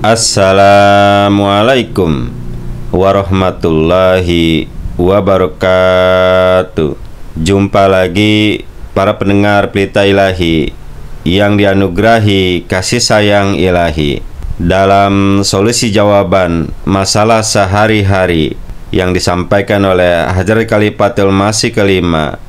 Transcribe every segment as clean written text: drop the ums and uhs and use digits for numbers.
Assalamualaikum warahmatullahi wabarakatuh. Jumpa lagi para pendengar Pelita Ilahi yang dianugerahi kasih sayang ilahi dalam solusi jawaban masalah sehari-hari yang disampaikan oleh Hadrat Khalifatul Masih kelima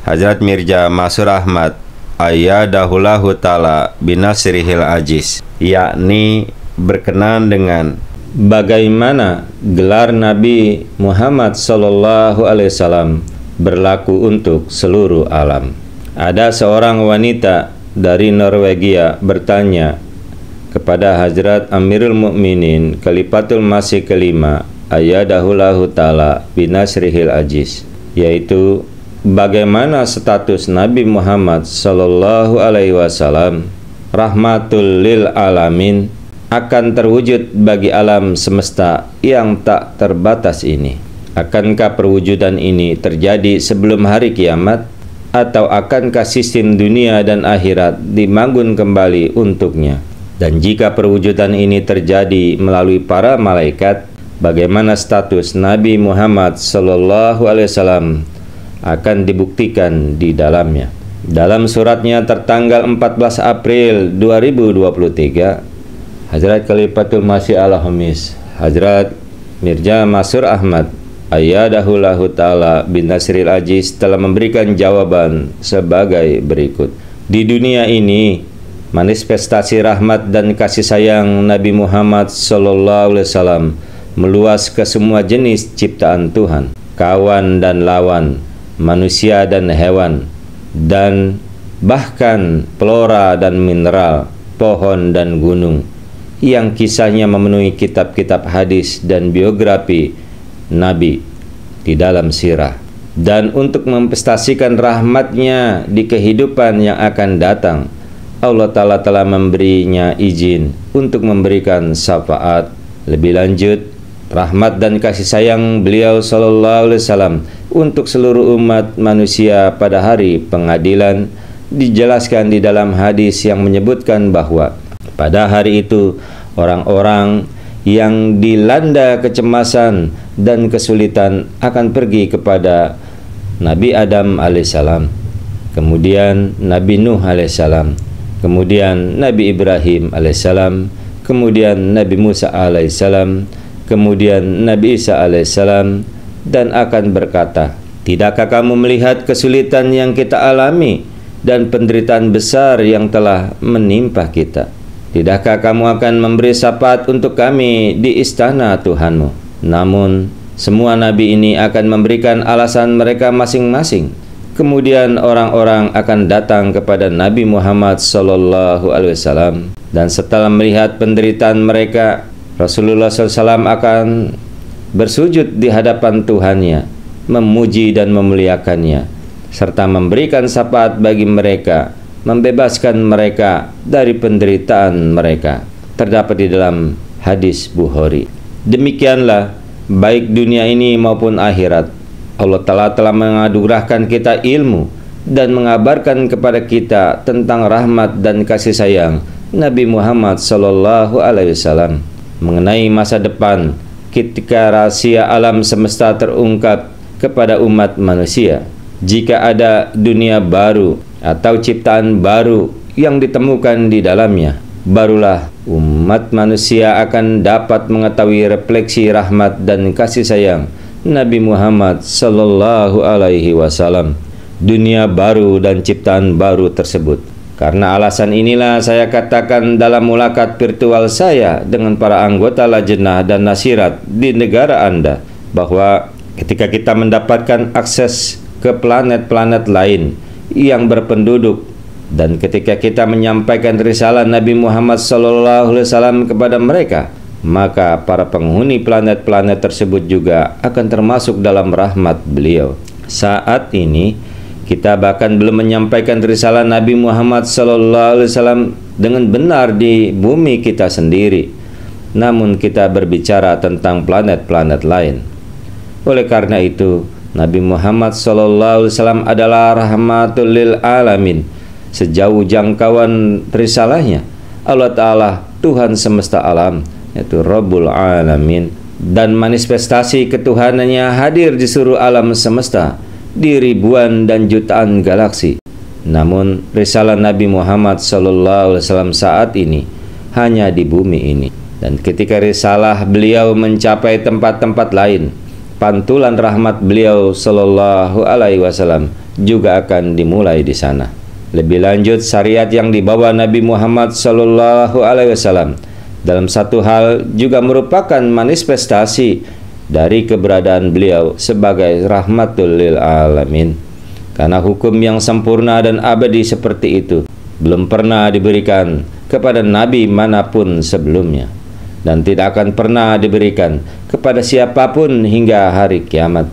Hadrat Mirza Masur Ahmad Ayyadahullahu ta'ala binasrihil ajiz, yakni berkenaan dengan bagaimana gelar Nabi Muhammad SAW berlaku untuk seluruh alam. Ada seorang wanita dari Norwegia bertanya kepada Hazrat Amirul Mukminin Khalifatul Masih kelima Ayyadahullahu ta'ala binasrihil ajiz, yaitu bagaimana status Nabi Muhammad SAW rahmatul lil alamin akan terwujud bagi alam semesta yang tak terbatas ini. Akankah perwujudan ini terjadi sebelum hari kiamat, atau akankah sistem dunia dan akhirat dibangun kembali untuknya? Dan jika perwujudan ini terjadi melalui para malaikat, bagaimana status Nabi Muhammad SAW akan dibuktikan di dalamnya? Dalam suratnya tertanggal 14 April 2023, Hazrat Khalifatul Masih Al-Hamis Hazrat Mirza Masur Ahmad Ayyadahullahu ta'ala binasril ajiz telah memberikan jawaban sebagai berikut. Di dunia ini, manifestasi rahmat dan kasih sayang Nabi Muhammad SAW meluas ke semua jenis ciptaan Tuhan, kawan dan lawan, manusia dan hewan, dan bahkan flora dan mineral, pohon dan gunung, yang kisahnya memenuhi kitab-kitab hadis dan biografi Nabi di dalam sirah. Dan untuk memprestasikan rahmatnya di kehidupan yang akan datang, Allah Ta'ala telah memberinya izin untuk memberikan syafaat. Lebih lanjut, rahmat dan kasih sayang beliau SAW untuk seluruh umat manusia pada hari pengadilan dijelaskan di dalam hadis yang menyebutkan bahwa pada hari itu, orang-orang yang dilanda kecemasan dan kesulitan akan pergi kepada Nabi Adam alaihissalam, kemudian Nabi Nuh alaihissalam, kemudian Nabi Ibrahim alaihissalam, kemudian Nabi Musa alaihissalam, kemudian Nabi Isa alaihissalam, dan akan berkata, "Tidakkah kamu melihat kesulitan yang kita alami dan penderitaan besar yang telah menimpa kita? Tidakkah kamu akan memberi syafaat untuk kami di istana Tuhanmu?" Namun, semua nabi ini akan memberikan alasan mereka masing-masing. Kemudian orang-orang akan datang kepada Nabi Muhammad SAW, dan setelah melihat penderitaan mereka, Rasulullah SAW akan bersujud di hadapan Tuhannya, memuji dan memuliakannya, serta memberikan syafaat bagi mereka, membebaskan mereka dari penderitaan mereka. Terdapat di dalam hadis Bukhari. Demikianlah, baik dunia ini maupun akhirat, Allah Ta'ala telah menganugerahkan kita ilmu dan mengabarkan kepada kita tentang rahmat dan kasih sayang Nabi Muhammad SAW mengenai masa depan ketika rahasia alam semesta terungkap kepada umat manusia. Jika ada dunia baru atau ciptaan baru yang ditemukan di dalamnya, barulah umat manusia akan dapat mengetahui refleksi rahmat dan kasih sayang Nabi Muhammad SAW, dunia baru dan ciptaan baru tersebut. Karena alasan inilah saya katakan dalam mulakat virtual saya dengan para anggota lajnah dan nasirat di negara Anda, bahwa ketika kita mendapatkan akses ke planet-planet lain yang berpenduduk, dan ketika kita menyampaikan risalah Nabi Muhammad SAW kepada mereka, maka para penghuni planet-planet tersebut juga akan termasuk dalam rahmat beliau. Saat ini kita bahkan belum menyampaikan risalah Nabi Muhammad SAW dengan benar di bumi kita sendiri, namun kita berbicara tentang planet-planet lain. Oleh karena itu, Nabi Muhammad SAW adalah rahmatul lil alamin. Sejauh jangkauan risalahnya, Allah Ta'ala, Tuhan semesta alam, yaitu Rabbul Alamin, dan manifestasi ketuhanannya hadir di seluruh alam semesta, di ribuan dan jutaan galaksi. Namun risalah Nabi Muhammad SAW saat ini hanya di bumi ini. Dan ketika risalah beliau mencapai tempat-tempat lain, pantulan rahmat beliau Sallallahu Alaihi Wasallam juga akan dimulai di sana. Lebih lanjut, syariat yang dibawa Nabi Muhammad Sallallahu Alaihi Wasallam dalam satu hal juga merupakan manifestasi dari keberadaan beliau sebagai rahmatul lil alamin. Karena hukum yang sempurna dan abadi seperti itu belum pernah diberikan kepada nabi manapun sebelumnya, dan tidak akan pernah diberikan kepada siapapun hingga hari kiamat.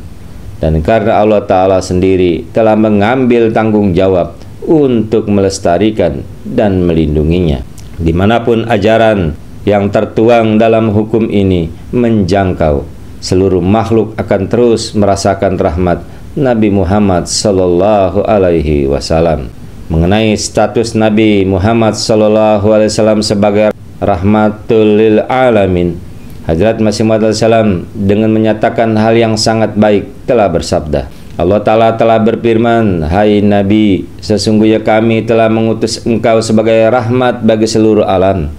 Dan karena Allah Ta'ala sendiri telah mengambil tanggung jawab untuk melestarikan dan melindunginya, dimanapun ajaran yang tertuang dalam hukum ini menjangkau, seluruh makhluk akan terus merasakan rahmat Nabi Muhammad Sallallahu Alaihi Wasallam. Mengenai status Nabi Muhammad Sallallahu Alaihi Wasallam sebagai rahmatul lil alamin, Hadrat Masih Maud Salam dengan menyatakan hal yang sangat baik telah bersabda, Allah Ta'ala telah berfirman, hai Nabi, sesungguhnya kami telah mengutus engkau sebagai rahmat bagi seluruh alam.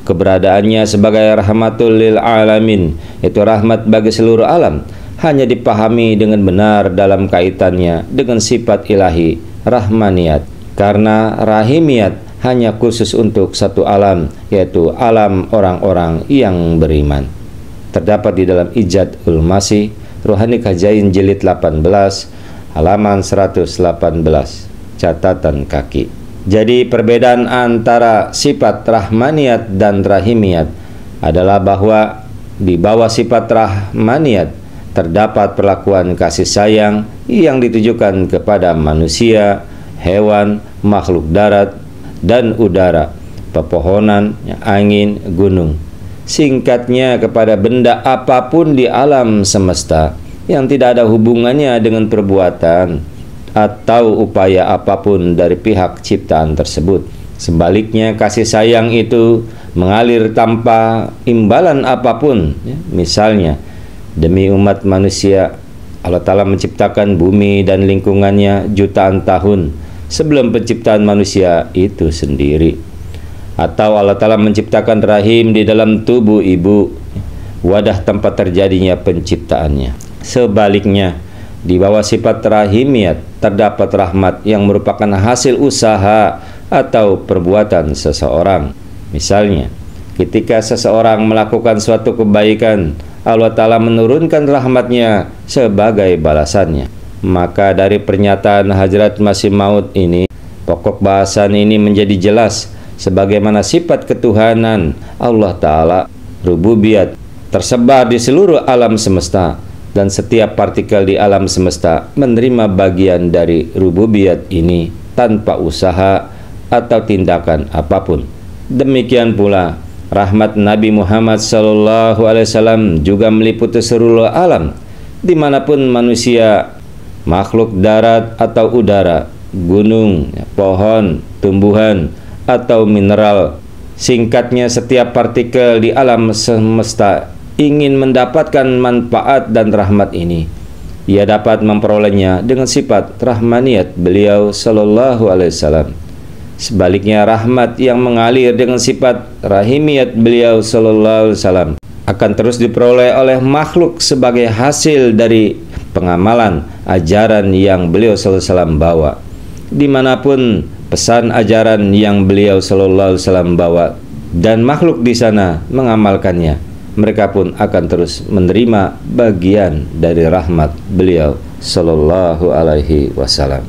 Keberadaannya sebagai rahmatul lil alamin, itu rahmat bagi seluruh alam, hanya dipahami dengan benar dalam kaitannya dengan sifat ilahi rahmaniyat, karena rahimiyat hanya khusus untuk satu alam, yaitu alam orang-orang yang beriman. Terdapat di dalam Ijazul Masih Ruhani Kajain jilid 18 halaman 118, catatan kaki. Jadi perbedaan antara sifat rahmaniyat dan rahimiyat adalah bahwa di bawah sifat rahmaniyat terdapat perlakuan kasih sayang yang ditujukan kepada manusia, hewan, makhluk darat dan udara, pepohonan, angin, gunung. Singkatnya, kepada benda apapun di alam semesta yang tidak ada hubungannya dengan perbuatan atau upaya apapun dari pihak ciptaan tersebut. Sebaliknya, kasih sayang itu mengalir tanpa imbalan apapun. Misalnya, demi umat manusia, Allah Ta'ala menciptakan bumi dan lingkungannya jutaan tahun sebelum penciptaan manusia itu sendiri. Atau Allah Ta'ala menciptakan rahim di dalam tubuh ibu, wadah tempat terjadinya penciptaannya. Sebaliknya, di bawah sifat rahimiyat terdapat rahmat yang merupakan hasil usaha atau perbuatan seseorang. Misalnya, ketika seseorang melakukan suatu kebaikan, Allah Ta'ala menurunkan rahmatnya sebagai balasannya. Maka dari pernyataan Hadrat Masih Maud ini, pokok bahasan ini menjadi jelas sebagaimana sifat ketuhanan Allah Ta'ala, rububiyat, tersebar di seluruh alam semesta, dan setiap partikel di alam semesta menerima bagian dari rububiyat ini tanpa usaha atau tindakan apapun. Demikian pula rahmat Nabi Muhammad SAW juga meliputi seluruh alam, dimanapun manusia, makhluk darat atau udara, gunung, pohon, tumbuhan, atau mineral. Singkatnya, setiap partikel di alam semesta ingin mendapatkan manfaat dan rahmat ini. Ia dapat memperolehnya dengan sifat rahmaniyat beliau Sallallahu Alaihi Wasallam. Sebaliknya, rahmat yang mengalir dengan sifat rahimiyat beliau Sallallahu Alaihi Wasallam akan terus diperoleh oleh makhluk sebagai hasil dari pengamalan ajaran yang beliau Sallallahu Alaihi Wasallam bawa. Dimanapun pesan ajaran yang beliau Sallallahu Alaihi Wasallam bawa dan makhluk di sana mengamalkannya, mereka pun akan terus menerima bagian dari rahmat beliau Sallallahu Alaihi Wasallam.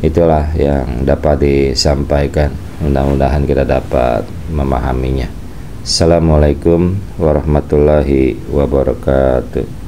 Itulah yang dapat disampaikan. Mudah-mudahan kita dapat memahaminya. Assalamualaikum warahmatullahi wabarakatuh.